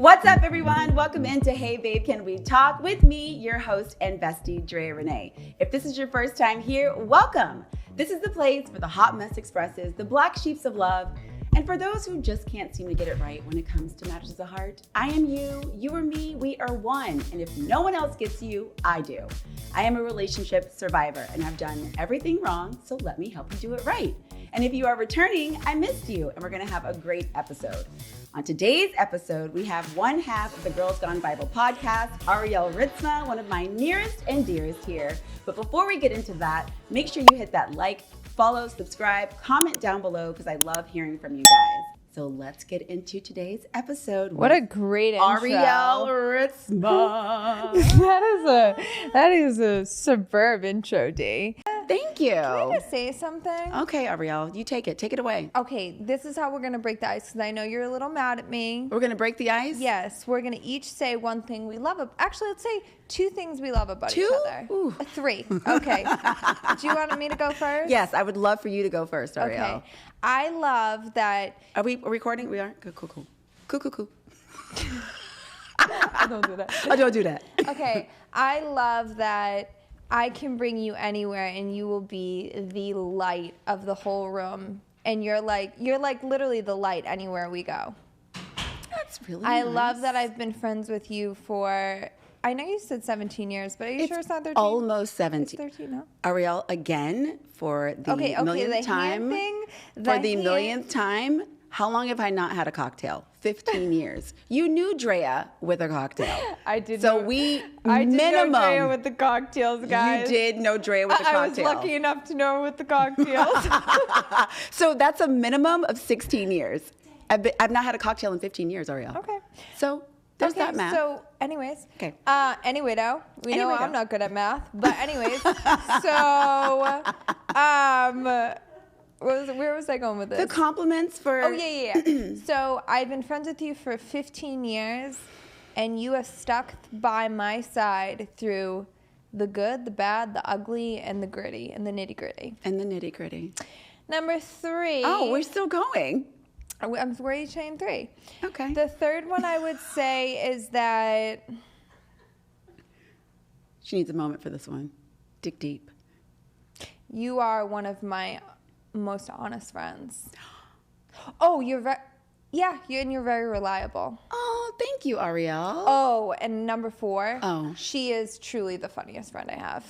What's up, everyone? Welcome into Hey Babe, Can We Talk? With me, your host and bestie, Drea Renee. If this is your first time here, welcome. This is the place for the hot mess expresses, the black sheeps of love, and for those who just can't seem to get it right when it comes to matters of the heart. I am you, you are me, we are one. And if no one else gets you, I do. I am a relationship survivor and I've done everything wrong, so let me help you do it right. And if you are returning, I missed you, and we're gonna have a great episode. On today's episode, we have one half of the Girls Gone Bible podcast, Arielle Reitsma, one of my nearest and dearest here. But before we get into that, make sure you hit that like, follow, subscribe, comment down below, because I love hearing from you guys. So let's get into today's episode. What a great intro. Arielle Reitsma. That is a superb intro, D. Thank you. Can I just say something? Okay, Arielle, you take it. Take it away. Okay, this is how we're going to break the ice, because I know you're a little mad at me. We're going to break the ice? Yes, we're going to each say one thing we love. Actually, let's say two things we love about each Two? other. Ooh. Three. Okay. Do you want me to go first? Yes, I would love for you to go first, Arielle. Okay. I love that. Are we recording? We are? Good, cool. Cool. I don't do that. I don't do that. Okay, I love that I can bring you anywhere and you will be the light of the whole room. And you're like literally the light anywhere we go. That's really I nice. love that I've been friends with you for, I know you said 17 years, but are you sure it's not 13? Almost 17. It's 13 now. Arielle, again, for the millionth time. For the millionth time, how long have I not had a cocktail? 15 years. You knew Drea with a cocktail. I did. So I did know Drea with the cocktails, guys. You did know Drea with the cocktail. I was lucky enough to know her with the cocktails. So that's a minimum of 16 years. I've not had a cocktail in 15 years, Arielle. Okay. So there's that math. So anyways. Okay. Anyway, though, we know Anyway, I'm not good at math. But anyways, so where was I going with this? The compliments for... Oh, yeah. So I've been friends with you for 15 years, and you have stuck by my side through the good, the bad, the ugly, and the gritty, and the nitty-gritty. And the nitty-gritty. Number 3. Oh, we're still going. We're each saying 3. Okay. The third one I would say is that... She needs a moment for this one. Dig deep. You are one of my most honest friends. Oh, you're very reliable. Oh, thank you, Arielle. Oh, and number 4. Oh. She is truly the funniest friend I have.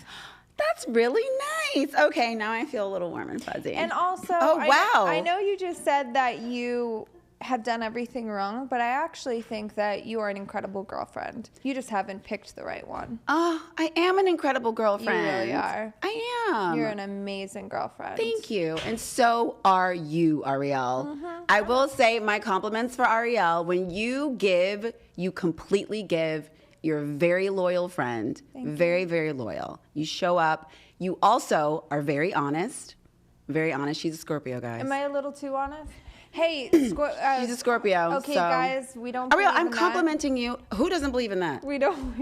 That's really nice. Okay, now I feel a little warm and fuzzy. And also, oh, wow. I know you just said that you have done everything wrong, but I actually think that you are an incredible girlfriend. You just haven't picked the right one. Oh, I am an incredible girlfriend. You really are. I am. You're an amazing girlfriend. Thank you. And so are you, Arielle. Mm-hmm. I will say my compliments for Arielle. When you give, you completely give. You're a very loyal friend. Very, very loyal. You show up. You also are very honest. Very honest. She's a Scorpio, guys. Am I a little too honest? Hey, she's a Scorpio. Okay, so. guys, we don't. Arielle, I'm complimenting you. Who doesn't believe in that? We don't.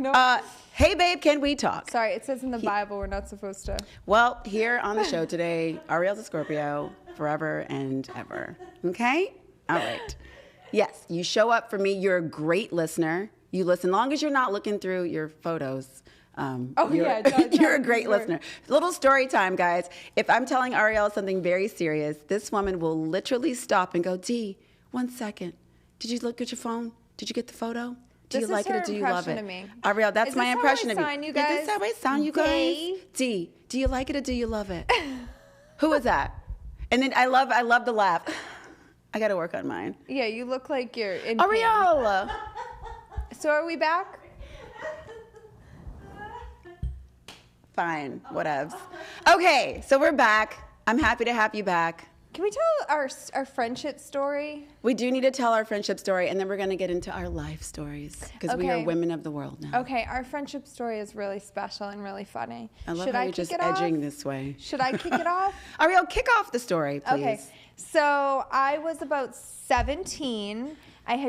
Hey, babe, can we talk? Sorry, it says in the Bible we're not supposed to. Well, here on the show today, Arielle's a Scorpio forever and ever. Okay? All right. Yes, you show up for me. You're a great listener. You listen, long as you're not looking through your photos. You're a great listener. Little story time, guys. If I'm telling Arielle something very serious, this woman will literally stop and go, D, 1 second. Did you look at your phone? Did you get the photo? Do you like it or do you love it? Arielle, that's my impression of you. Is this how I sound, you guys? Is this how I sound, you guys? D, do you like it or do you love it? Who is that? And then I love the laugh. I got to work on mine. Yeah, you look like you're in Arielle. pain. So are we back? Fine, whatevs. Okay, so we're back. I'm happy to have you back. Can we tell our friendship story? We do need to tell our friendship story, and then we're going to get into our life stories, because we are women of the world now. Okay, our friendship story is really special and really funny. I love how you're just edging this way. Should I kick it off? Arielle, kick off the story, please. Okay, so I was about 17.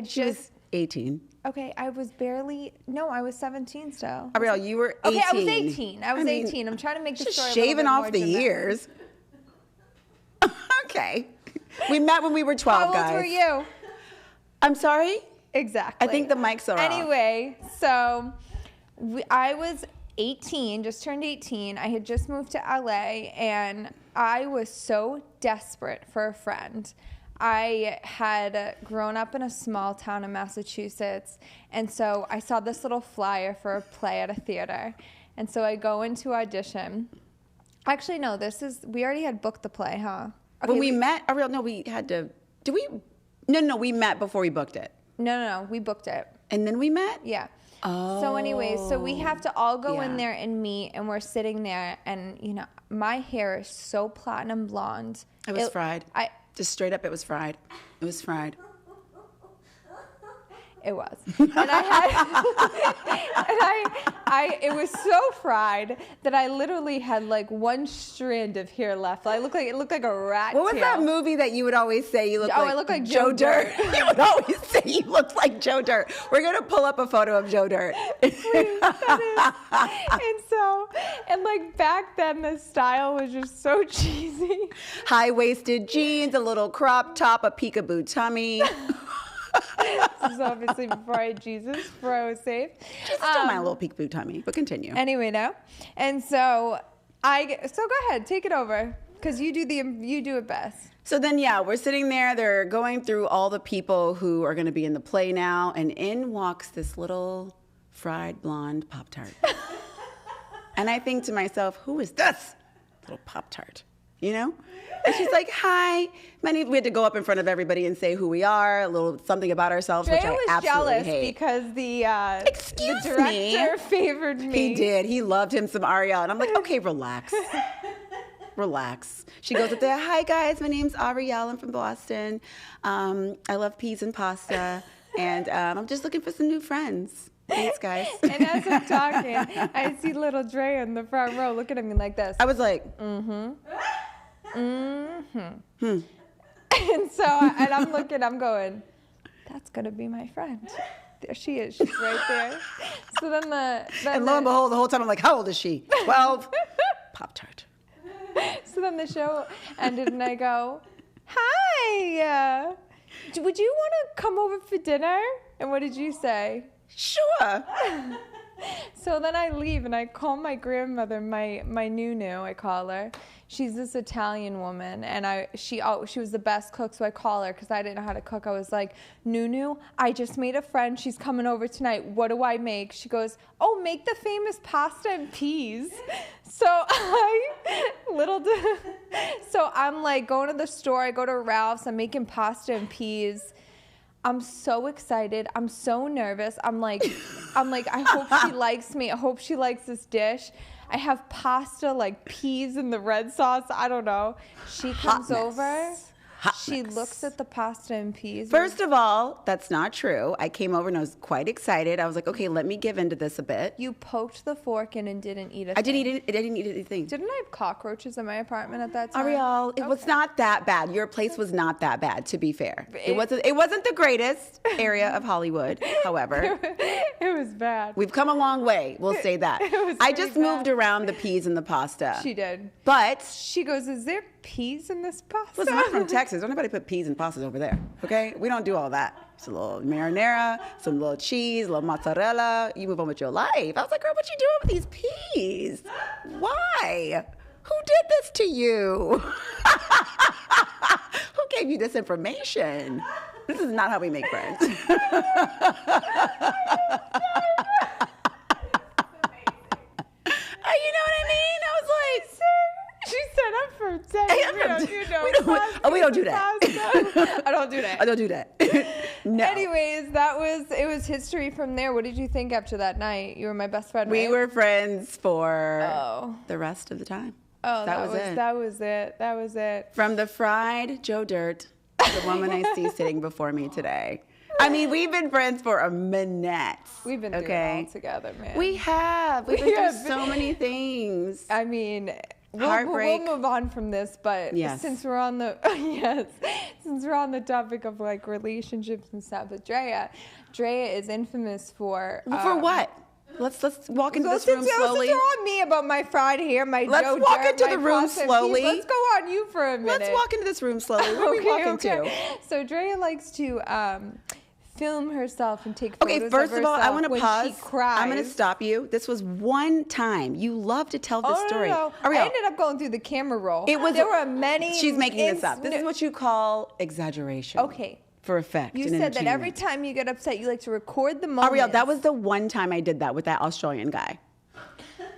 She was 18. Okay, I was 17 still. Arielle, you were 18. Okay, I was 18. I was 18. I'm trying to make the story just shaving off the years. Okay. We met when we were 12, guys. How old were you? I'm sorry? Exactly. I think the mics are off. Anyway, so I was 18, just turned 18. I had just moved to LA, and I was so desperate for a friend. I had grown up in a small town in Massachusetts, and so I saw this little flyer for a play at a theater. And so I go into audition. Actually, no, we already had booked the play, huh? Okay, But we met, Arielle, no, we had to, did we? No, we met before we booked it. No, we booked it. And then we met? Yeah. Oh. So anyways, so we have to all go in Yeah. there and meet, and we're sitting there, and my hair is so platinum blonde. It was fried. Just straight up, it was fried. It was fried. It was. And it was so fried that I literally had like one strand of hair left. It looked like a rat What was tail. that movie that you would always say you look like? Oh, I look like Joe Dirt. You would always say you looked like Joe Dirt. We're going to pull up a photo of Joe Dirt. And like back then the style was just so cheesy. High-waisted jeans, a little crop top, a peekaboo tummy. This is obviously before I had Jesus, before I was saved. Just still my little peekaboo tummy, but continue. Anyway, no. And so go ahead, take it over, because you do it best. So then, yeah, we're sitting there. They're going through all the people who are going to be in the play now, and in walks this little fried blonde Pop-Tart. And I think to myself, who is this little Pop-Tart? And she's like, hi. We had to go up in front of everybody and say who we are, a little something about ourselves, which I was absolutely jealous hate. because the director favored me. He did. He loved him some Arielle. And I'm like, okay, relax. Relax. She goes up there, hi guys, my name's Arielle. I'm from Boston. I love peas and pasta. And I'm just looking for some new friends. Thanks, guys. And as I'm talking, I see little Drea in the front row looking at me like this. I was like, And I'm looking, I'm going, that's going to be my friend. There she is. She's right there. So then and lo and behold, the whole time I'm like, how old is she? 12? Pop-Tart. So then the show ended and I go, hi, would you want to come over for dinner? And what did you say? Sure. So then I leave and I call my grandmother, my Nunu, I call her. She's this Italian woman, and she was the best cook, so I call her because I didn't know how to cook. I was like, Nunu, I just made a friend. She's coming over tonight. What do I make? She goes, oh, make the famous pasta and peas. So I'm like going to the store. I go to Ralph's. I'm making pasta and peas. I'm so excited. I'm so nervous. I'm like, I hope she likes me. I hope she likes this dish. I have pasta, like peas in the red sauce. I don't know. She comes over. She looks at the pasta and peas. First of all, that's not true. I came over and I was quite excited. I was like, okay, let me give into this a bit. You poked the fork in and didn't eat it. I didn't eat anything. Didn't I have cockroaches in my apartment at that time? Arielle, it was not that bad. Your place was not that bad, to be fair. It wasn't the greatest area of Hollywood, however. It was bad. We've come a long way, we'll say that. I just moved around the peas and the pasta. She did. But she goes, is there peas in this pasta? Listen, I'm from Texas. Don't nobody put peas and pastas over there, okay? We don't do all that. It's a little marinara, some little cheese, a little mozzarella. You move on with your life. I was like, girl, what you doing with these peas? Why? Who did this to you? Who gave you this information? This is not how we make friends. You know what I mean? I was like, she said I'm from Texas. We don't do that. I don't do that. I don't do that. No. Anyways, it was history from there. What did you think after that night? You were my best friend, We right? were friends for the rest of the time. Oh, that was it. That was it. From the fried Joe Dirt to the woman I see sitting before me today. I mean, we've been friends for a minute. We've been through it all together, man. We have. We've been through so many things. I mean, heartbreak. We'll move on from this, but since we're on the since we're on the topic of like relationships and stuff with Drea is infamous for what? Let's walk into this room slowly. Let's throw on me about my fried hair, my Let's Joe walk Dirt, into the room slowly. Let's go on you for a minute. Let's walk into this room slowly. Where are we walking to? So Drea likes to film herself and take photos Okay, first of all, I want to pause. She cries. I'm going to stop you. This was one time. You love to tell this story. No. Arielle, I ended up going through the camera roll. There were many. She's making this up. This is what you call exaggeration. Okay. For effect. You said that every time you get upset, you like to record the moment. Arielle, that was the one time I did that with that Australian guy.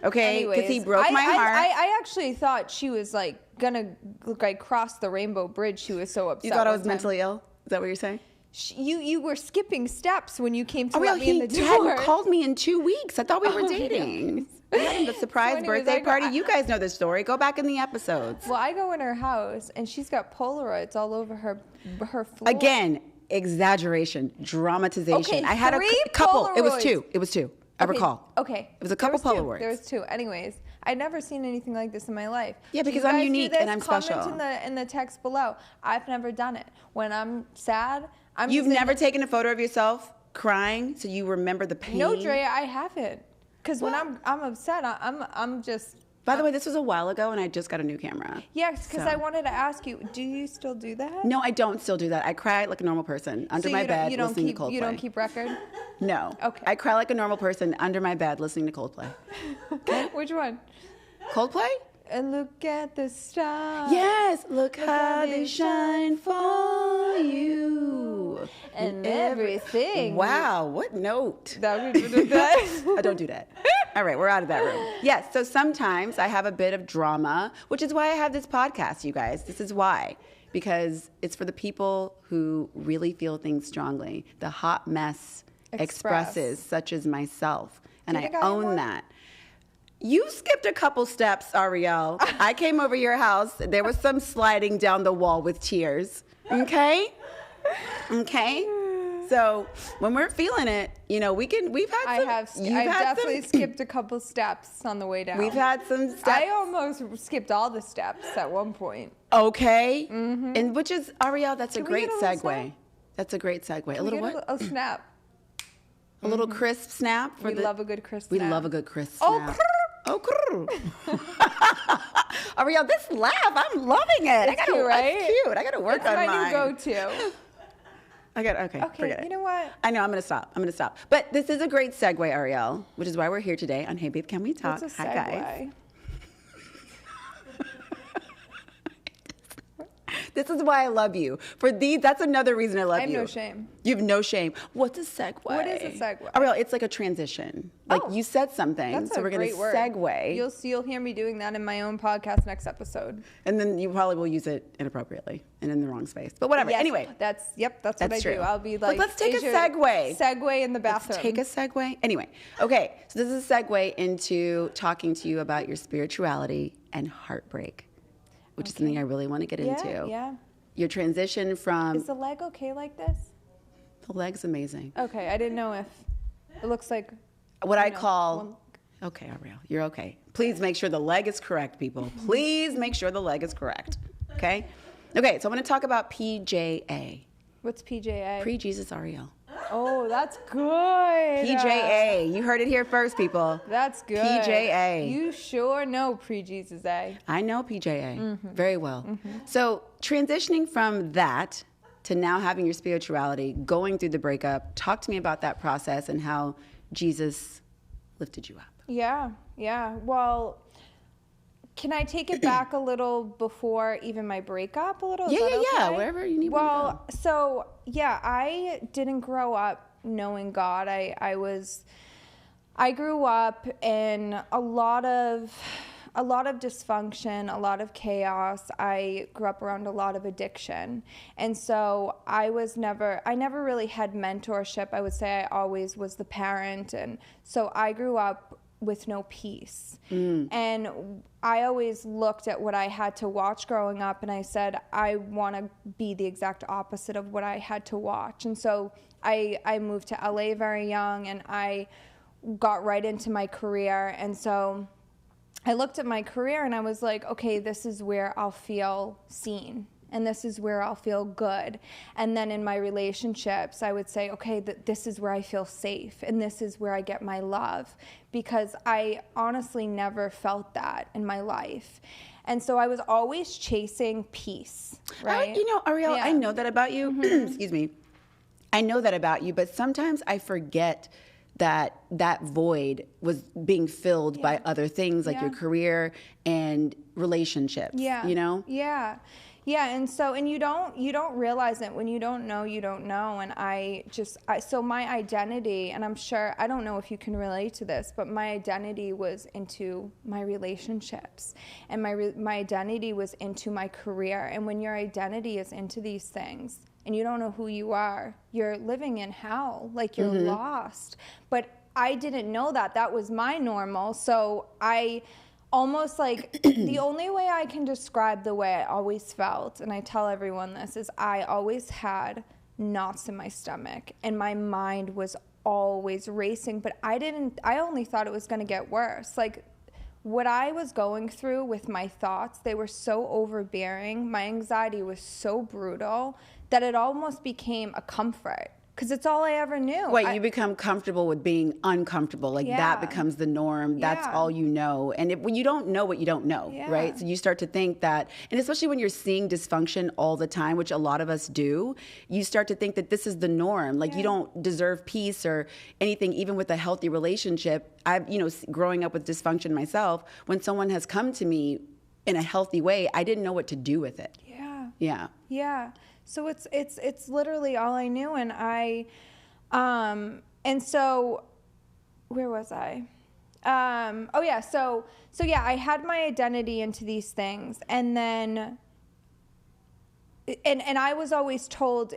Okay, because he broke my heart. I actually thought she was like gonna cross the rainbow bridge. She was so upset. You thought I was mentally ill? Is that what you're saying? You were skipping steps when you came to let me in the door. He hadn't called me in 2 weeks. I thought we were dating. We had the surprise birthday party. You guys know this story. Go back in the episodes. Well, I go in her house and she's got Polaroids all over her floor. Again, exaggeration, dramatization. Okay, I had a couple. Polaroids. It was two. I recall. Okay. It was a couple Polaroids. There was two. Anyways, I'd never seen anything like this in my life. Yeah, because I'm unique and I'm special. Comment in the text below. I've never done it. When I'm sad, You've never taken a photo of yourself crying so you remember the pain? No, Drea, I haven't. Because when I'm upset, I'm just. By the way, this was a while ago, and I just got a new camera. Yes, because I wanted to ask you, do you still do that? No, I don't still do that. I cry like a normal person under my bed listening to Coldplay. You don't keep record? No. Okay. I cry like a normal person under my bed listening to Coldplay. Which one? Coldplay? And look at the stars. Yes, look how they shine for you. And everything. Wow, what note? That we did that. I don't do that. All right, we're out of that room. Yes, so sometimes I have a bit of drama, which is why I have this podcast, you guys. This is why. Because it's for the people who really feel things strongly. The hot mess expresses, such as myself. And I own that. You skipped a couple steps, Arielle. I came over your house. There was some sliding down the wall with tears. Okay? Okay? So when we're feeling it, we've had some. I've definitely skipped a couple steps on the way down. We've had some steps. I almost skipped all the steps at one point. Okay. Mm-hmm. And which is, Arielle, that's a great segue. Snap? That's a great segue. A little what? A snap. A little crisp snap. We love a good crisp snap. We love a good crisp snap. Oh, Arielle, this laugh, I'm loving it. It's cute, right? That's cute. I got to work on mine. It's my new go-to. Okay, you know what? I know, I'm going to stop. But this is a great segue, Arielle, which is why we're here today on Hey Babe, Can We Talk? What's a segue? Hi, guys. This is why I love you. That's another reason I love you. I have no shame. You have no shame. What's a segue? What is a segue? Arielle, it's like a transition. Like you said something, so we're going to segue. You'll hear me doing that in my own podcast next episode. And then you probably will use it inappropriately and in the wrong space. But whatever. Yes, anyway. That's what I do. I'll be like, let's take a segue. Segue in the bathroom. Let's take a segue. Anyway. Okay. So this is a segue into talking to you about your spirituality and heartbreak, which is something I really want to get into. Yeah. Your transition from... Is the leg okay like this? The leg's amazing. Okay. I didn't know if it looks like... What I call... Okay, Arielle, you're okay. Please make sure the leg is correct, people. Please make sure the leg is correct. Okay? Okay, so I want to talk about PJA. What's PJA? Pre-Jesus Arielle. Oh, that's good. PJA. You heard it here first, people. That's good. PJA. You sure know pre-Jesus A. I know PJA very well. So transitioning from that to now having your spirituality, going through the breakup, talk to me about that process and how Jesus lifted you up. Yeah. Well, can I take it back a little before even my breakup a little? Yeah, wherever you need to go. Well, so, yeah, I didn't grow up knowing God. I grew up in a lot of dysfunction, a lot of chaos. I grew up around a lot of addiction. And so I never really had mentorship. I would say I always was the parent. And so I grew up with no peace. And I always looked at what I had to watch growing up and I said, I want to be the exact opposite of what I had to watch. And so I moved to LA very young and I got right into my career. And so I looked at my career and I was like, okay, this is where I'll feel seen. And this is where I'll feel good. And then in my relationships, I would say, okay, this is where I feel safe. And this is where I get my love. Because I honestly never felt that in my life. And so I was always chasing peace, right? Arielle, I know that about you. Excuse me. I know that about you, but sometimes I forget that that void was being filled by other things like your career and relationships. Yeah. You know? Yeah. Yeah. And you don't realize it when you don't know, you don't know. And so my identity, and I'm sure, I don't know if you can relate to this, but my identity was into my relationships, and my identity was into my career. And when your identity is into these things and you don't know who you are, you're living in hell, like you're lost. But I didn't know that was my normal. So I almost like the only way I can describe the way I always felt, and I tell everyone this, is I always had knots in my stomach and my mind was always racing, but I only thought it was going to get worse. Like what I was going through with my thoughts, they were so overbearing. My anxiety was so brutal that it almost became a comfort. Because it's all I ever knew. Wait, you become comfortable with being uncomfortable. Like that becomes the norm. That's all you know. And when you don't know what you don't know, right? So you start to think that, and especially when you're seeing dysfunction all the time, which a lot of us do, you start to think that this is the norm. Like you don't deserve peace or anything, even with a healthy relationship. I've, growing up with dysfunction myself, when someone has come to me in a healthy way, I didn't know what to do with it. Yeah. Yeah. Yeah. So it's literally all I knew. And and so where was I? So I had my identity into these things, and then, and I was always told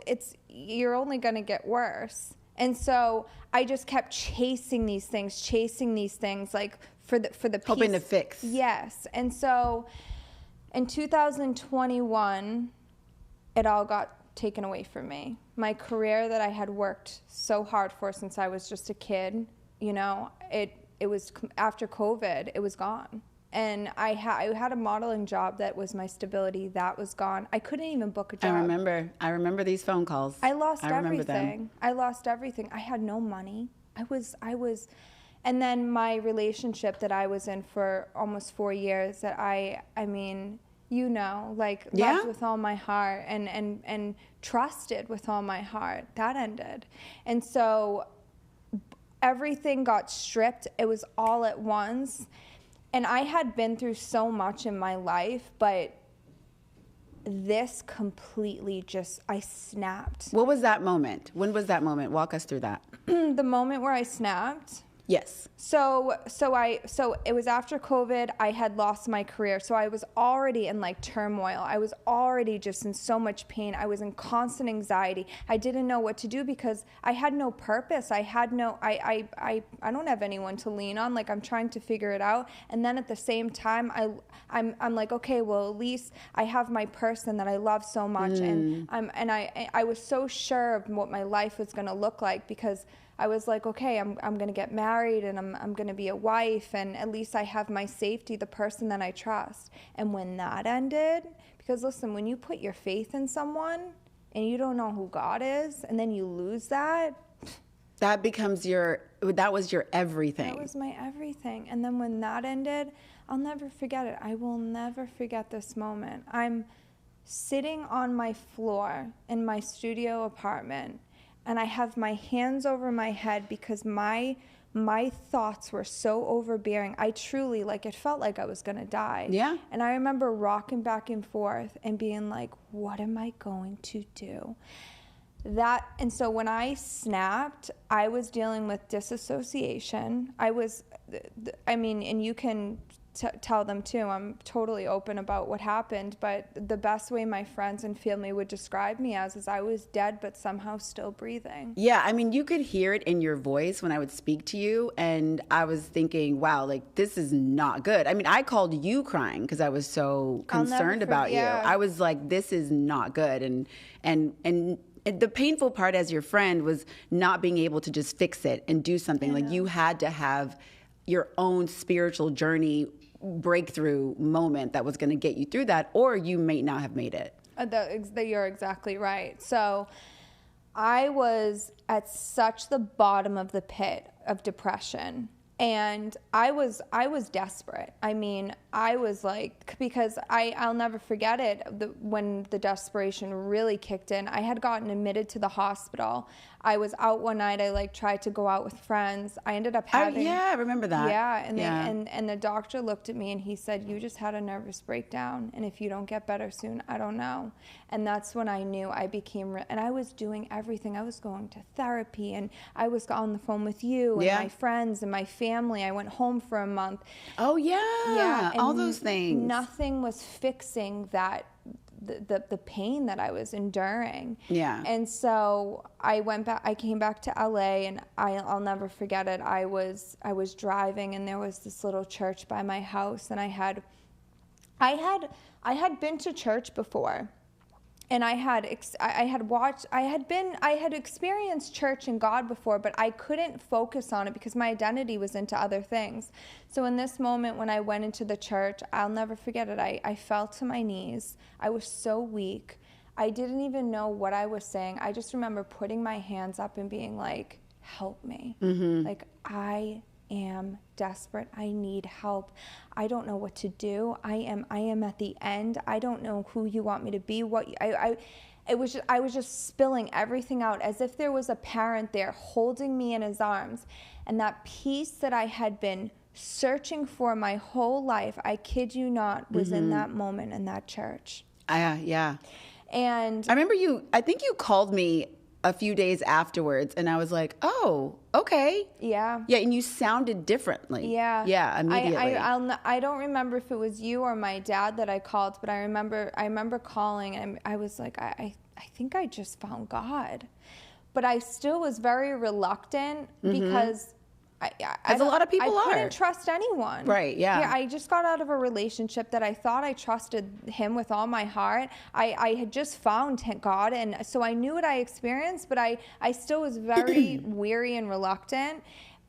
you're only going to get worse. And so I just kept chasing these things like for the peace. Hoping to fix. Yes. And so in 2021, it all got taken away from me. My career that I had worked so hard for since I was just a kid, it was after COVID, it was gone. And I had a modeling job that was my stability. That was gone. I couldn't even book a job. I remember these phone calls. I lost everything. Them. I lost everything. I had no money. I was, and then my relationship that I was in for almost 4 years that loved with all my heart and trusted with all my heart, that ended. And so everything got stripped. It was all at once. And I had been through so much in my life, but this completely I snapped. What was that moment? When was that moment? Walk us through that. The moment where I snapped? Yes. So it was after COVID. I had lost my career. So I was already in like turmoil. I was already just in so much pain. I was in constant anxiety. I didn't know what to do because I had no purpose. I don't have anyone to lean on. Like I'm trying to figure it out. And then at the same time, I'm like, okay, well, at least I have my person that I love so much. And I was so sure of what my life was going to look like because I was like, okay, I'm going to get married and I'm going to be a wife, and at least I have my safety, the person that I trust. And when that ended, because listen, when you put your faith in someone and you don't know who God is, and then you lose that. That was your everything. That was my everything. And then when that ended, I'll never forget it. I will never forget this moment. I'm sitting on my floor in my studio apartment, and I have my hands over my head because my thoughts were so overbearing. I truly, it felt like I was going to die. Yeah. And I remember rocking back and forth and being like, what am I going to do? And so when I snapped, I was dealing with disassociation. And you can tell them too, I'm totally open about what happened, but the best way my friends and family would describe me as is I was dead but somehow still breathing. Yeah, you could hear it in your voice when I would speak to you, and I was thinking, wow, this is not good. I called you crying because I was so concerned about you. I was like, this is not good. And the painful part as your friend was not being able to just fix it and do something. Like you had to have your own spiritual journey breakthrough moment that was going to get you through that, or you may not have made it. You're exactly right. So I was at such the bottom of the pit of depression. And I was desperate. I mean, I was like, because I'll never forget it, when the desperation really kicked in. I had gotten admitted to the hospital. I was out one night. I like tried to go out with friends. I ended up having... I remember that. Yeah, and the doctor looked at me and he said, you just had a nervous breakdown, and if you don't get better soon, I don't know. And that's when I knew I became... and I was doing everything. I was going to therapy, and I was on the phone with you and my friends and my family. I went home for a month. Oh, yeah. Yeah. All those things. Nothing was fixing that, the pain that I was enduring. Yeah. And so I came back to LA, and I'll never forget it. I was driving, and there was this little church by my house, and I had been to church before. And I had experienced church and God before, but I couldn't focus on it because my identity was into other things. So in this moment when I went into the church, I'll never forget it. I fell to my knees. I was so weak. I didn't even know what I was saying. I just remember putting my hands up and being like, help me. Mm-hmm. Like, I am desperate. I need help. I don't know what to do. I am at the end. I don't know who you want me to be. I was just spilling everything out as if there was a parent there holding me in his arms. And that peace that I had been searching for my whole life, I kid you not, was in that moment in that church. Yeah. And I remember I think you called me a few days afterwards, and I was like, oh, okay. Yeah. Yeah, and you sounded differently. Yeah. Yeah, immediately. I don't remember if it was you or my dad that I called, but I remember calling, and I was like, I think I just found God. But I still was very reluctant because as a lot of people I are. couldn't trust anyone. Right, yeah. I just got out of a relationship that I thought I trusted him with all my heart. I had just found God, and so I knew what I experienced, but I still was very weary and reluctant.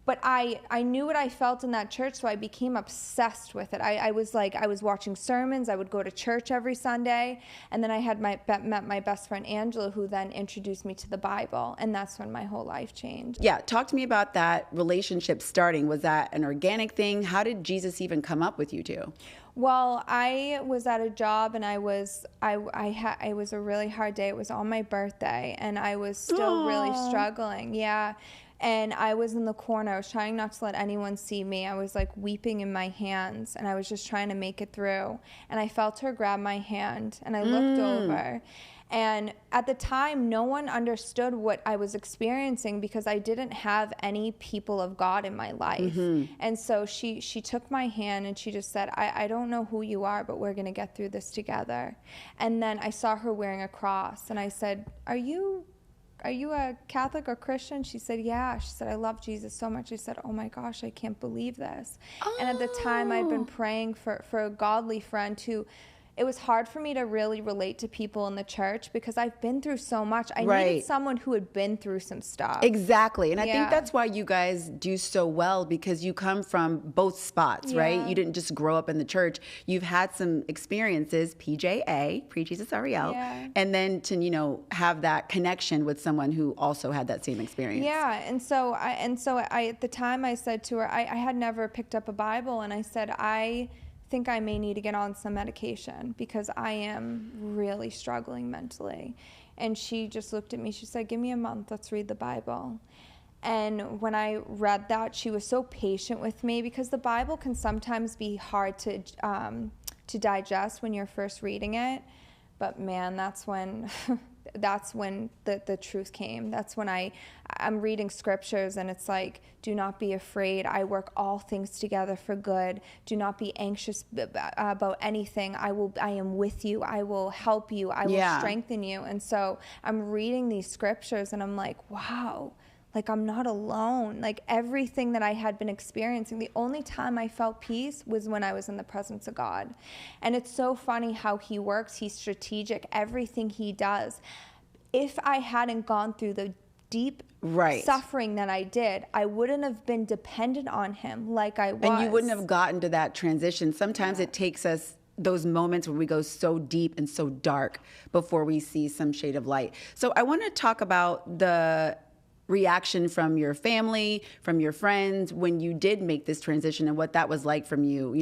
But I knew what I felt in that church, so I became obsessed with it. I was watching sermons. I would go to church every Sunday. And then I had met my best friend, Angela, who then introduced me to the Bible. And that's when my whole life changed. Yeah, talk to me about that relationship starting. Was that an organic thing? How did Jesus even come up with you two? Well, I was at a job, and it was a really hard day. It was on my birthday, and I was still really struggling. Yeah. And I was in the corner. I was trying not to let anyone see me. I was like weeping in my hands, and I was just trying to make it through. And I felt her grab my hand, and I looked over. And at the time, no one understood what I was experiencing because I didn't have any people of God in my life. And so she took my hand, and she just said, I don't know who you are, but we're going to get through this together. And then I saw her wearing a cross, and I said, Are you a Catholic or Christian? She said, yeah. She said, I love Jesus so much. I said, oh my gosh, I can't believe this. And at the time, I'd been praying for a godly friend who, it was hard for me to really relate to people in the church because I've been through so much. I needed someone who had been through some stuff. Exactly. And I think that's why you guys do so well, because you come from both spots, right? You didn't just grow up in the church. You've had some experiences, PJA, Pre-Jesus Arielle, and then to, have that connection with someone who also had that same experience. Yeah. And so I at the time I said to her, I had never picked up a Bible, and I said, I think I may need to get on some medication because I am really struggling mentally. And she just looked at me. She said, give me a month. Let's read the Bible. And when I read that, she was so patient with me because the Bible can sometimes be hard to digest when you're first reading it. But man, that's when the truth came. That's when I'm reading scriptures, and it's like, do not be afraid. I work all things together for good. Do not be anxious about anything. I am with you. I will help you. I will strengthen you. And so I'm reading these scriptures, and I'm like, wow, like I'm not alone. Like everything that I had been experiencing, the only time I felt peace was when I was in the presence of God. And it's so funny how he works. He's strategic. Everything he does. If I hadn't gone through the deep suffering that I did, I wouldn't have been dependent on him like I was. And you wouldn't have gotten to that transition. Sometimes it takes us those moments where we go so deep and so dark before we see some shade of light. So I want to talk about the reaction from your family, from your friends when you did make this transition, and what that was like from you,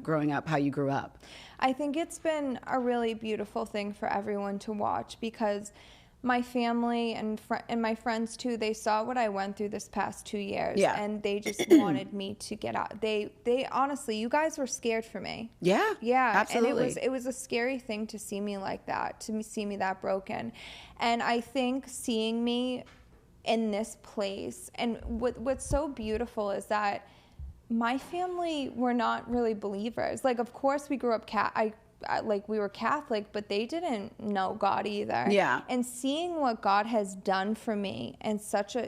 growing up, how you grew up? I think it's been a really beautiful thing for everyone to watch, because my family and my friends too, they saw what I went through this past 2 years, and they just wanted me to get out. They honestly, you guys were scared for me. Yeah, absolutely. And it was a scary thing to see me like that, to see me that broken. And I think seeing me in this place, and what's so beautiful is that my family were not really believers. Like, of course, we grew up we were Catholic, but they didn't know God either. Yeah. And seeing what God has done for me in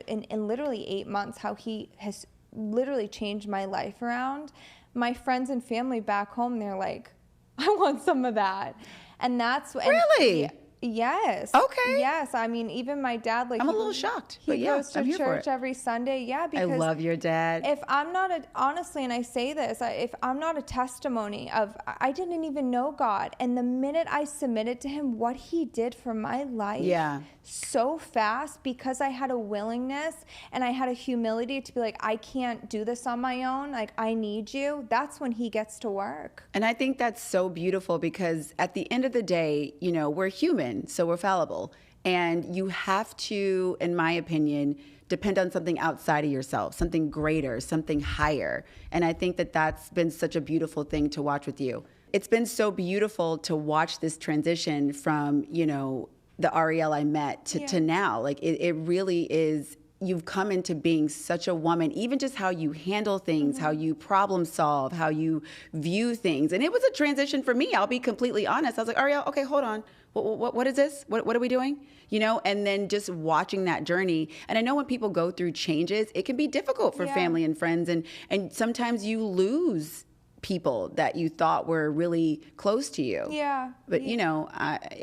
in literally 8 months, how he has literally changed my life around, my friends and family back home, they're like, I want some of that. And that's really. Yes. Okay. Yes. I mean, even my dad, like, I'm a little shocked. He goes to church every Sunday. Yeah, because I love your dad. If I'm not honestly, and I say this, if I'm not a testimony of, I didn't even know God, and the minute I submitted to him, what he did for my life, so fast, because I had a willingness and I had a humility to be like, I can't do this on my own. Like, I need you. That's when he gets to work. And I think that's so beautiful, because at the end of the day, we're human. So we're fallible, and you have to, in my opinion, depend on something outside of yourself, something greater, something higher. And I think that that's been such a beautiful thing to watch with you. It's been so beautiful to watch this transition from, the Arielle I met to now. Like, it really is. You've come into being such a woman, even just how you handle things, how you problem solve, how you view things. And it was a transition for me. I'll be completely honest. I was like, Arielle, okay, hold on. What is this? What are we doing? And then just watching that journey. And I know when people go through changes, it can be difficult for family and friends. And sometimes you lose people that you thought were really close to you. Yeah. But,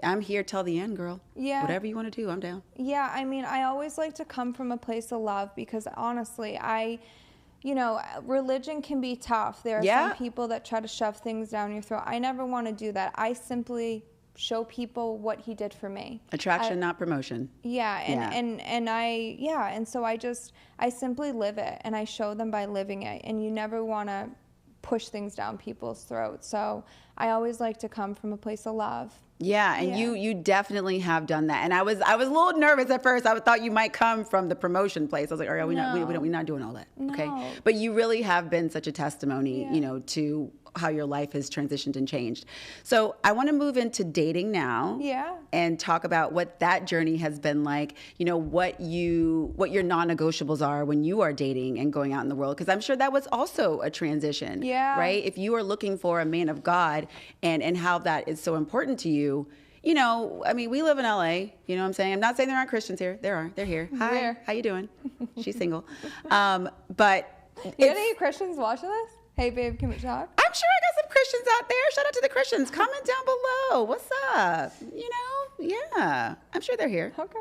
I'm here till the end, girl. Yeah. Whatever you want to do, I'm down. Yeah. I mean, I always like to come from a place of love, because honestly, religion can be tough. There are some people that try to shove things down your throat. I never want to do that. I simply show people what he did for me. Attraction, not promotion. And so I simply live it, and I show them by living it. And you never want to push things down people's throats. So I always like to come from a place of love. Yeah, and you definitely have done that. And I was a little nervous at first. I thought you might come from the promotion place. I was like, Arielle, we're not doing all that. No. Okay. But you really have been such a testimony, to how your life has transitioned and changed. So I want to move into dating now. Yeah. And talk about what that journey has been like, what your non-negotiables are when you are dating and going out in the world. Because I'm sure that was also a transition. Yeah. Right? If you are looking for a man of God, and how that is so important to you, I mean, we live in LA, you know what I'm saying? I'm not saying there aren't Christians here. There are. They're here. Hi. Where? How you doing? She's single. But you got any Christians watching this? Hey, babe, can we talk? I'm sure I got some Christians out there. Shout out to the Christians. Comment down below. What's up? Yeah. I'm sure they're here. Okay.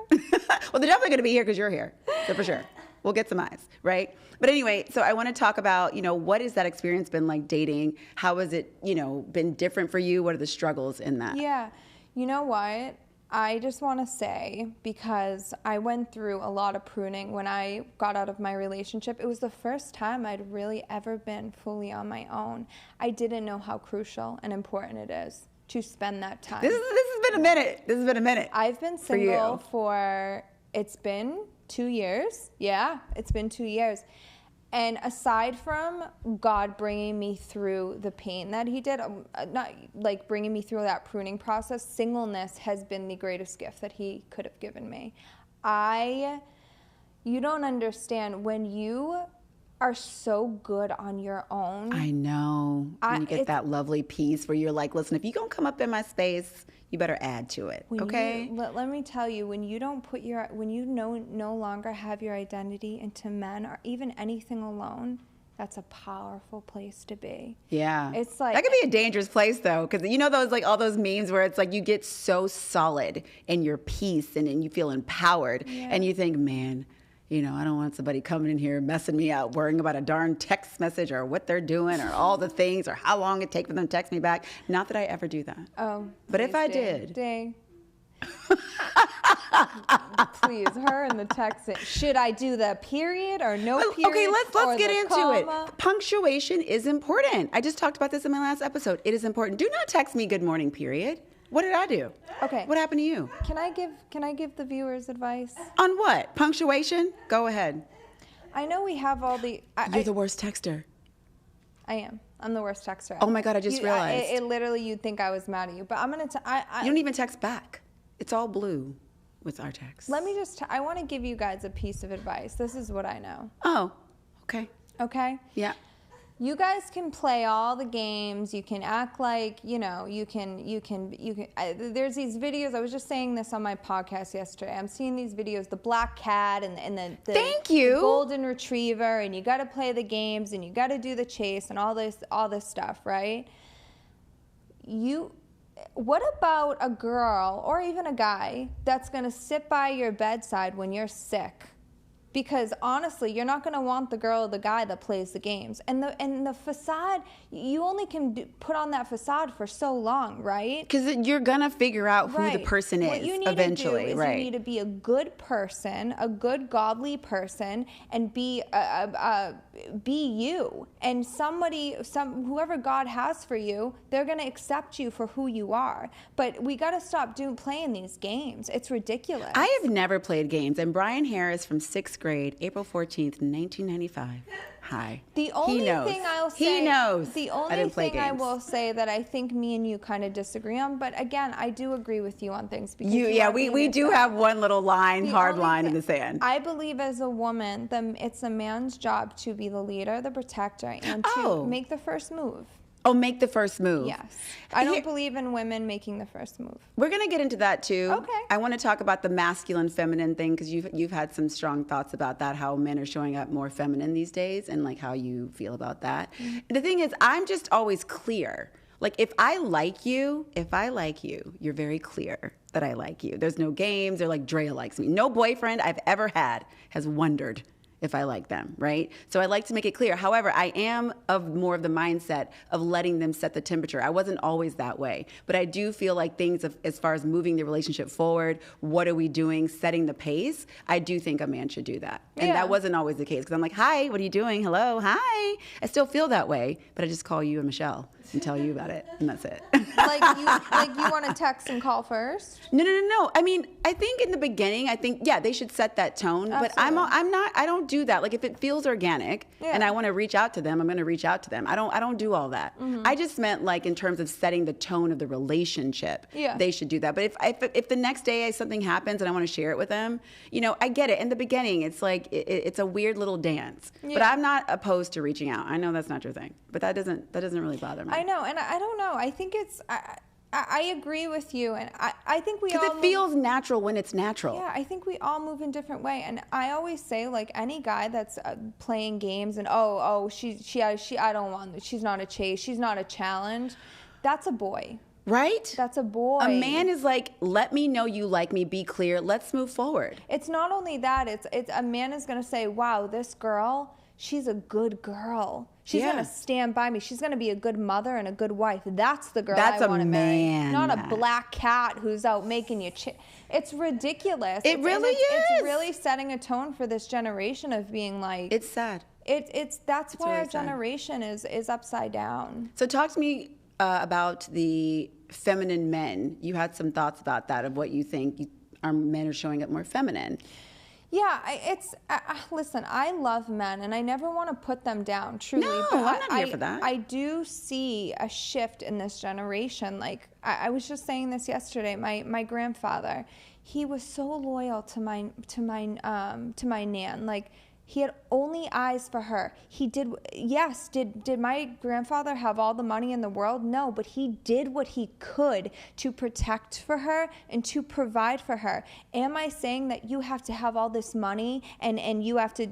Well, they're definitely going to be here because you're here. So for sure. We'll get some eyes, right? But anyway, so I want to talk about, what has that experience been like dating? How has it, been different for you? What are the struggles in that? Yeah. You know what? I just want to say, because I went through a lot of pruning when I got out of my relationship. It was the first time I'd really ever been fully on my own. I didn't know how crucial and important it is to spend that time. This has been a minute. I've been single for it's been 2 years. Yeah, it's been 2 years. And aside from God bringing me through the pain that he did, not like bringing me through that pruning process, singleness has been the greatest gift that he could have given me. You don't understand when you are so good on your own. I know. When you get that lovely piece where you're like, listen, if you're going to come up in my space, you better add to it, okay? Let me tell you, when you don't put no longer have your identity into men or even anything alone, that's a powerful place to be. Yeah. It's like... that could be a dangerous place, though, because those, like, all those memes where it's like you get so solid in your peace and you feel empowered, and you think, man, I don't want somebody coming in here messing me out, worrying about a darn text message or what they're doing or all the things or how long it takes for them to text me back. Not that I ever do that. Oh. But if I did. Dang. Please, her in the text. Should I do the period or no period? Okay, let's get into comma? it. Punctuation is important. I just talked about this in my last episode. It is important. Do not text me good morning, period. What did I do? Okay. What happened to you? Can I give the viewers advice? On what? Punctuation? Go ahead. I know we have all the... You're the worst texter. I am. I'm the worst texter. Oh my God, I just realized. It literally, you'd think I was mad at you. But I'm going to... You don't even text back. It's all blue with our text. Let me just... I want to give you guys a piece of advice. This is what I know. Oh, okay. Okay? Yeah. You guys can play all the games. You can act like, you can, there's these videos. I was just saying this on my podcast yesterday. I'm seeing these videos, the black cat and the Thank you. golden retriever, and you got to play the games and you got to do the chase and all this stuff, right? What about a girl or even a guy that's going to sit by your bedside when you're sick? Because honestly, you're not going to want the girl or the guy that plays the games. And the facade, you only can put on that facade for so long, right? Because you're going to figure out who the person is what you need eventually, to do is right? You need to be a good person, a good godly person, and be you. And whoever God has for you, they're going to accept you for who you are. But we got to stop playing these games. It's ridiculous. I have never played games. And Brian Harris from 6th grade, April 14th, 1995. Hi. The only thing I'll say, he knows. The only thing I will say that I think me and you kind of disagree on, but again, I do agree with you on things. Because we do have one little hard line in the sand. I believe as a woman, it's a man's job to be the leader, the protector, and to make the first move. Oh, make the first move. Yes. I don't believe in women making the first move. We're going to get into that too. Okay. I want to talk about the masculine feminine thing because you've had some strong thoughts about that, how men are showing up more feminine these days and like how you feel about that. Mm-hmm. The thing is, I'm just always clear. Like if I like you, you're very clear that I like you. There's no games or like Drea likes me. No boyfriend I've ever had has wondered if I like them, right? So I like to make it clear. However, I am of more of the mindset of letting them set the temperature. I wasn't always that way, but I do feel like things as far as moving the relationship forward, what are we doing, setting the pace, I do think a man should do that. And that wasn't always the case because I'm like, hi, what are you doing? Hello, hi. I still feel that way, but I just call you and Michelle and tell you about it, and that's it. like you want to text and call first? No. I mean, I think in the beginning, they should set that tone. Absolutely. But I don't do that. Like if it feels organic and I want to reach out to them, I'm going to reach out to them. I don't do all that. Mm-hmm. I just meant like in terms of setting the tone of the relationship. Yeah. They should do that. But if the next day something happens and I want to share it with them, I get it. In the beginning, it's like it's a weird little dance. Yeah. But I'm not opposed to reaching out. I know that's not your thing, but that doesn't really bother me. I know, and I don't know. I think it's. I agree with you, and I think we all. Because it feels natural when it's natural. Yeah, I think we all move in different way, and I always say like any guy that's playing games and I don't want. She's not a chase. She's not a challenge. That's a boy. Right? That's a boy. A man is like, let me know you like me, be clear, let's move forward. It's not only that, it's a man is going to say, wow, this girl, she's a good girl. She's going to stand by me. She's going to be a good mother and a good wife. That's the girl I want to marry. Not a black cat who's out making you It's ridiculous. It really is. It's really setting a tone for this generation of being like. It's sad. That's why really our generation is upside down. So talk to me about the feminine men. You had some thoughts about that, of what you think our men are showing up more feminine. Yeah, listen, I love men, and I never want to put them down, truly. No, but I'm not here for that. I do see a shift in this generation. Like, I was just saying this yesterday. My grandfather, he was so loyal to my nan. Like, he had only eyes for her. Did my grandfather have all the money in the world? No, but he did what he could to protect for her and to provide for her. Am I saying that you have to have all this money and you have to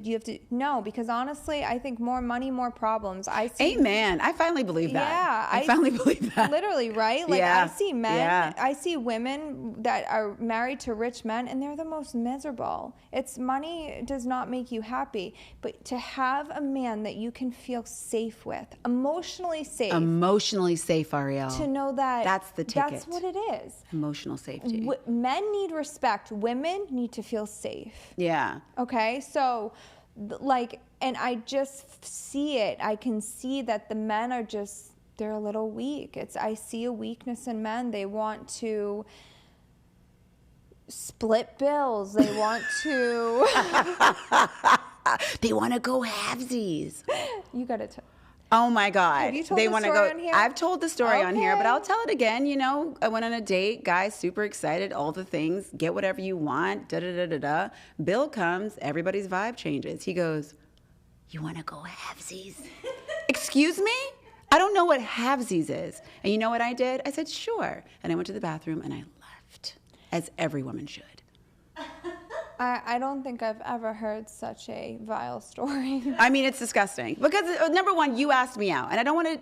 no, because honestly, I think more money, more problems. Amen. I finally believe that. Yeah. I finally believe that. Literally, right? Like I see men, I see women that are married to rich men and they're the most miserable. Money does not make you happy. happy. But to have a man that you can feel safe with, emotionally safe. Emotionally safe, Arielle. To know that that's the ticket. That's what it is. Emotional safety. Men need respect. Women need to feel safe. Yeah. Okay? So, like, and I just see it. I can see that the men are just, they're a little weak. I see a weakness in men. They want to split bills. They want to. They want to go halvesies. You got to. Oh my God. Have you told they the want to story go. on here? I've told the story on here, but Okay. I'll tell it again. You know, I went on a date. Guy super excited. All the things. Get whatever you want. Da da da da da. Bill comes. Everybody's vibe changes. He goes, "You want to go halvesies?" Excuse me? I don't know what halvesies is. And you know what I did? I said, "Sure." And I went to the bathroom and I left, as every woman should. I don't think I've ever heard such a vile story. I mean, it's disgusting. Because, number one, you asked me out. And I don't want to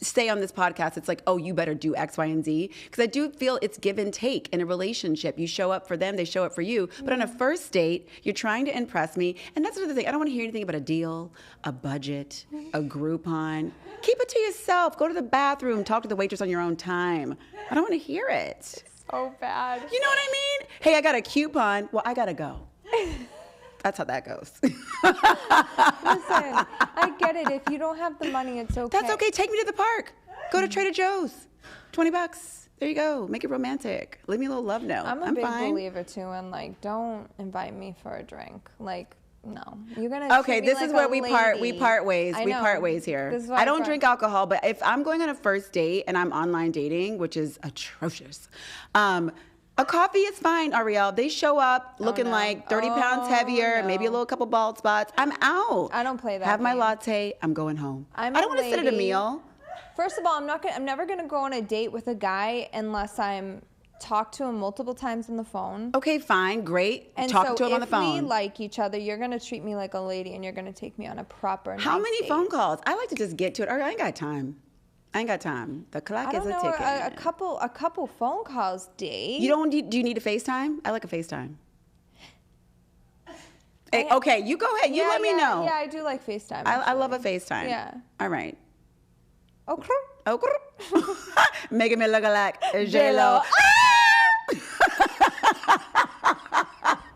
say on this podcast, it's like, oh, you better do X, Y, and Z. Because I do feel it's give and take in a relationship. You show up for them, they show up for you. But on a first date, you're trying to impress me. And that's another thing. I don't want to hear anything about a deal, a budget, a Groupon. Keep it to yourself. Go to the bathroom. Talk to the waitress on your own time. I don't want to hear it. So bad. You know what I mean? Hey, I got a coupon. Well, I got to go. That's how that goes. Listen, I get it. If you don't have the money, it's okay. That's okay. Take me to the park. Go to Trader Joe's. $20. There you go. Make it romantic. Leave me a little love note. I'm a big fine. believer too, and like, don't invite me for a drink. Like, no, you're gonna. Okay, treat me this like is where a we part. We lady. part ways. I We know. part ways here. This is why I don't drink alcohol, but if I'm going on a first date and I'm online dating, which is atrocious, a coffee is fine, Arielle. They show up looking no. like 30 pounds heavier, no. maybe a little couple bald spots. I'm out. I don't play that Have my game. latte. I'm going home. I I'm don't a want to sit at a lady. meal. First of all, I'm never gonna go on a date with a guy unless I'm talked to him multiple times on the phone. Okay, fine, great. And Talking so to him on the if phone. we like each other, you're gonna treat me like a lady, and you're gonna take me on a proper. How nice many date. phone calls? I like to just get to it. I ain't got time. I ain't got time. The clock I is don't a know, ticking. a couple phone calls date. You don't need, do you need a FaceTime? I like a FaceTime. Hey, okay, you go ahead. You let me know. Yeah, I do like FaceTime. I love a FaceTime. Yeah. All right. Okay. Okay. Making me look like J-Lo. J-Lo.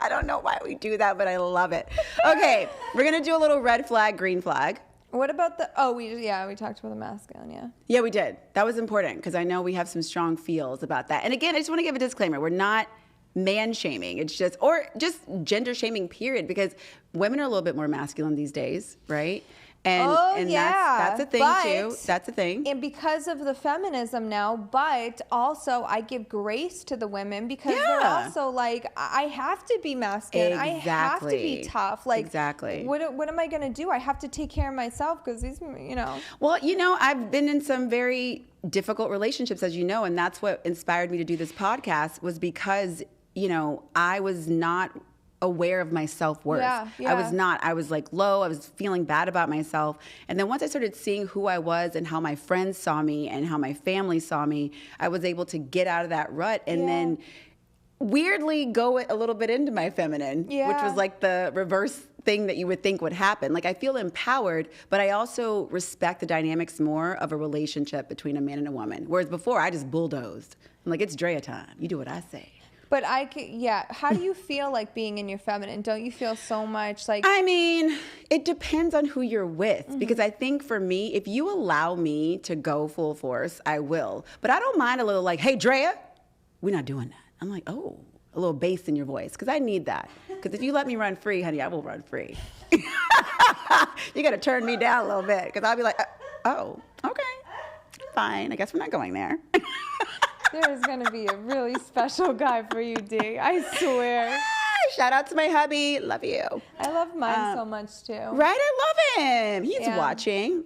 I don't know why we do that, but I love it. Okay, we're going to do a little red flag, green flag. What about we talked about the masculine, yeah. Yeah, we did. That was important because I know we have some strong feels about that. And again, I just want to give a disclaimer. We're not man shaming. It's just gender shaming, period, because women are a little bit more masculine these days, right? And that's a thing too. That's a thing. And because of the feminism now, but also I give grace to the women because they're also like, I have to be masculine. Exactly. I have to be tough. Like, exactly. What am I going to do? I have to take care of myself because these, Well, I've been in some very difficult relationships, as you know, and that's what inspired me to do this podcast was because, I was not aware of my self-worth. Yeah. I was not. I was like low. I was feeling bad about myself. And then once I started seeing who I was and how my friends saw me and how my family saw me, I was able to get out of that rut and then weirdly go a little bit into my feminine, which was like the reverse thing that you would think would happen. Like I feel empowered, but I also respect the dynamics more of a relationship between a man and a woman. Whereas before I just bulldozed. I'm like, it's Drea time. You do what I say. But how do you feel like being in your feminine? Don't you feel so much like... I mean, it depends on who you're with. Because I think for me, if you allow me to go full force, I will. But I don't mind a little like, hey, Drea, we're not doing that. I'm like, oh, a little bass in your voice. Because I need that. Because if you let me run free, honey, I will run free. You got to turn me down a little bit. Because I'll be like, oh, okay, fine. I guess we're not going there. There's going to be a really special guy for you, D. I swear. Shout out to my hubby. Love you. I love mine so much, too. Right? I love him. He's watching.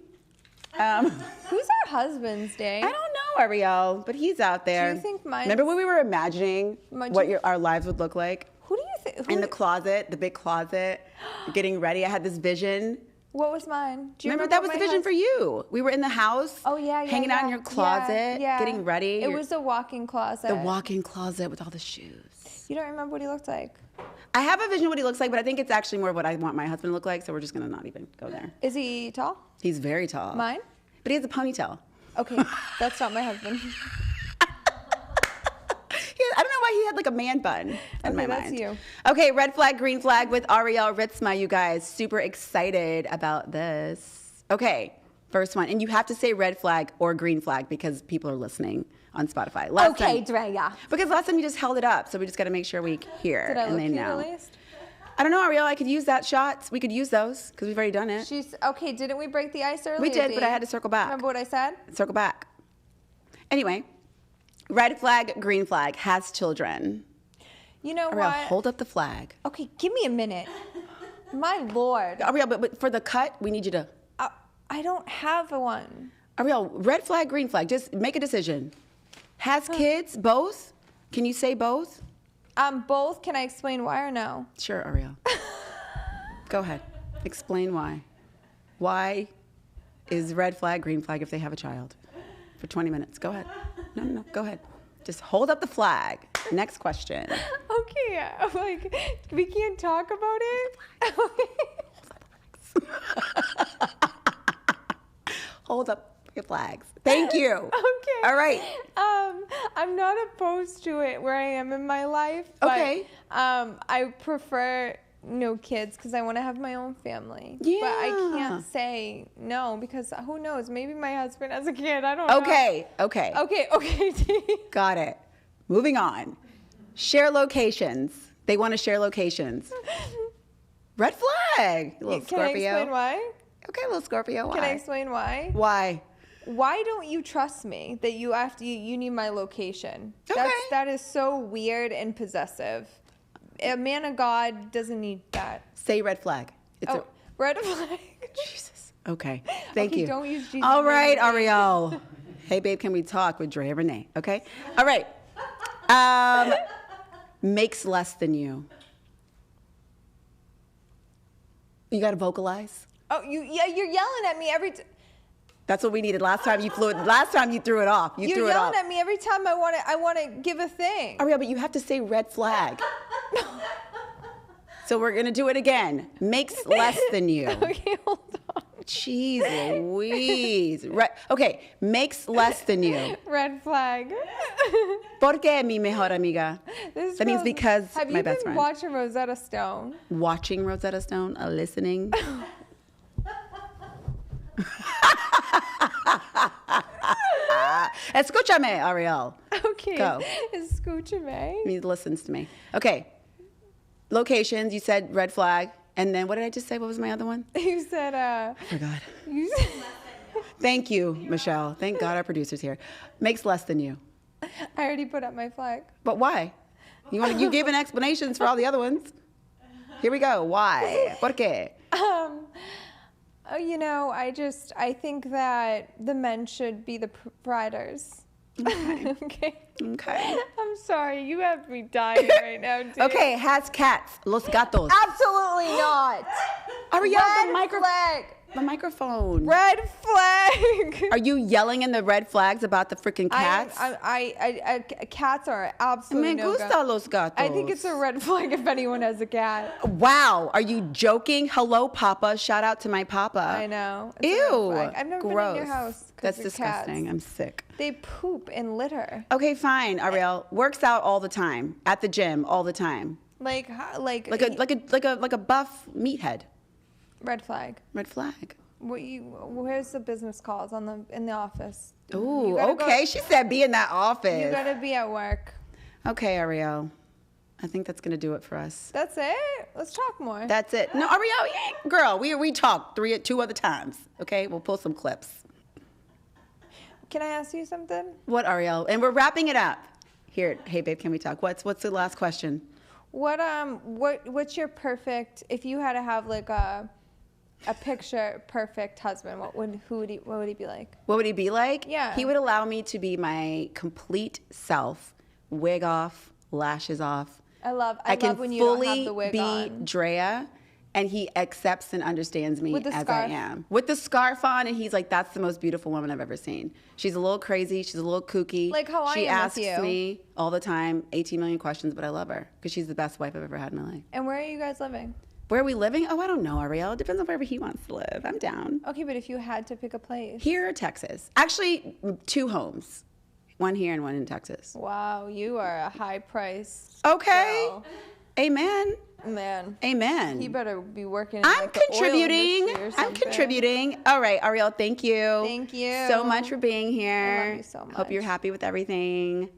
Who's our husband's day? I don't know, Arielle, but he's out there. Do you think mine? Remember when we were imagining what our lives would look like? Who do you think? In the closet, the big closet, getting ready. I had this vision. What was mine? Do you remember that was the vision for you? We were in the house. Oh, yeah. Hanging out in your closet, getting ready. It was a walk-in closet. The walk-in closet with all the shoes. You don't remember what he looked like? I have a vision of what he looks like, but I think it's actually more what I want my husband to look like, so we're just going to not even go there. Is he tall? He's very tall. Mine? But he has a ponytail. Okay, that's not my husband. I don't know why he had like a man bun in my that's mind. you. Okay, red flag, green flag with Arielle Reitsma, you guys. Super excited about this. Okay, first one. And you have to say red flag or green flag because people are listening on Spotify. Drea. Because last time you just held it up, so we just got to make sure we hear. Did I and look they cute know. at least? I don't know, Arielle. I could use that shot. We could use those because we've already done it. Okay, didn't we break the ice earlier? We did, but I had to circle back. Remember what I said? Circle back. Anyway, red flag, green flag, has children. You know Arielle, what? hold up the flag. Okay, give me a minute. My Lord. Arielle, but for the cut, we need you to... I don't have one. Arielle, red flag, green flag, just make a decision. Has kids, both? Can you say both? Both. Can I explain why or no? Sure, Arielle. Go ahead. Explain why. Why is red flag, green flag if they have a child? For 20 minutes. Go ahead. No, go ahead. Just hold up the flag. Next question. Okay, like, we can't talk about it? Hold up your flags. Thank you. Okay. All right. I'm not opposed to it where I am in my life. But, Okay. I prefer no kids because I want to have my own family. Yeah. But I can't say no because who knows? Maybe my husband has a kid. I don't know. Okay. Okay. Got it. Moving on. Share locations. They want to share locations. Red flag. A little Can I Scorpio. explain why? Okay, little Scorpio. Why? Can I explain why? Why? Why don't you trust me that you need my location? Okay. That is so weird and possessive. A man of God doesn't need that. Say red flag. Red flag. Jesus. Okay. Thank you. Don't use Jesus. All right, Arielle. Hey, babe, can we talk with Drea Renee? Okay. All right. Makes less than you. You got to vocalize. Oh, you're yelling at me every time. That's what we needed last time you flew it. Last time you threw it off. You're threw it off. yelling at me every time I want to give a thing. Arielle, but you have to say red flag. So we're going to do it again. Makes less than you. Okay, hold on. Jeez Louise. Okay, makes less than you. Red flag. ¿Por qué, mi mejor amiga? That means because my best friend. Have you been watching Rosetta Stone? Watching Rosetta Stone, listening. Escúchame, Arielle. Okay. Go. Escúchame. He listens to me. Okay. Locations, you said red flag. And then what did I just say? What was my other one? You said, I forgot. You said... Thank you, Michelle. Thank God our producer's here. Makes less than you. I already put up my flag. But why? You gave an explanations for all the other ones. Here we go. Why? ¿Por qué? I think that the men should be the providers. Okay. Okay. I'm sorry. You have me dying right now, dude. Okay. Has cats. Los gatos. Absolutely not. Arielle, flag. The microphone. Red flag. Are you yelling in the red flags about the freaking cats? Cats are absolutely Me no gusta go. los gatos. I think it's a red flag if anyone has a cat. Wow. Are you joking? Hello, Papa. Shout out to my Papa. I know. It's Ew. a red flag. I've never Gross. been in your house. That's disgusting. I'm sick. They poop and litter. Okay, fine, Arielle. Works out all the time. At the gym all the time. Like a buff meathead. Red flag. Red flag. Where's the business calls in the office? Ooh, okay. She said be in that office. You gotta be at work. Okay, Arielle. I think that's gonna do it for us. That's it? Let's talk more. That's it. No, Arielle, girl, we talked two other times. Okay, we'll pull some clips. Can I ask you something? What, Arielle? And we're wrapping it up. Here, hey babe, can we talk? What's the last question? What's your perfect, if you had to have like a picture perfect husband, what would he be like? What would he be like? Yeah. He would allow me to be my complete self. Wig off, lashes off. I love when you don't have the wig can on. fully be Drea and he accepts and understands me With the as scarf. I am. With the scarf on, and he's like, that's the most beautiful woman I've ever seen. She's a little crazy. She's a little kooky. Like how I She am asks with you. me all the time 18 million questions, but I love her because she's the best wife I've ever had in my life. And where are you guys living? Where are we living? Oh, I don't know, Arielle. It depends on wherever he wants to live. I'm down. Okay, but if you had to pick a place. Here or Texas. Actually, 2 homes. One here and one in Texas. Wow, you are a high price. Okay. girl. Amen. Man. Amen. He better be working in I'm like the oil contributing. industry or I'm something. contributing. All right, Arielle, thank you. Thank you. So much for being here. I love you so much. Hope you're happy with everything.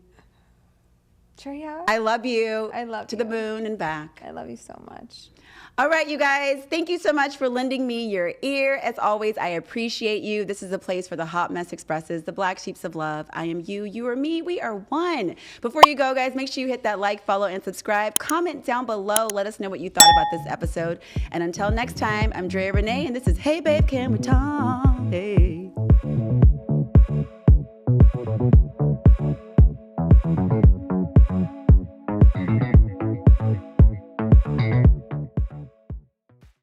Drea, I love you. I love to you. the moon and back. I love you so much. All right, you guys, thank you so much for lending me your ear. As always, I appreciate you. This is a place for the hot mess expresses, the black sheeps of love. I am you, you are me, we are one. Before you go, guys, make sure you hit that like, follow, and subscribe. Comment down below. Let us know what you thought about this episode. And until next time, I'm Drea Renee, and this is Hey Babe, Can We Talk? Hey.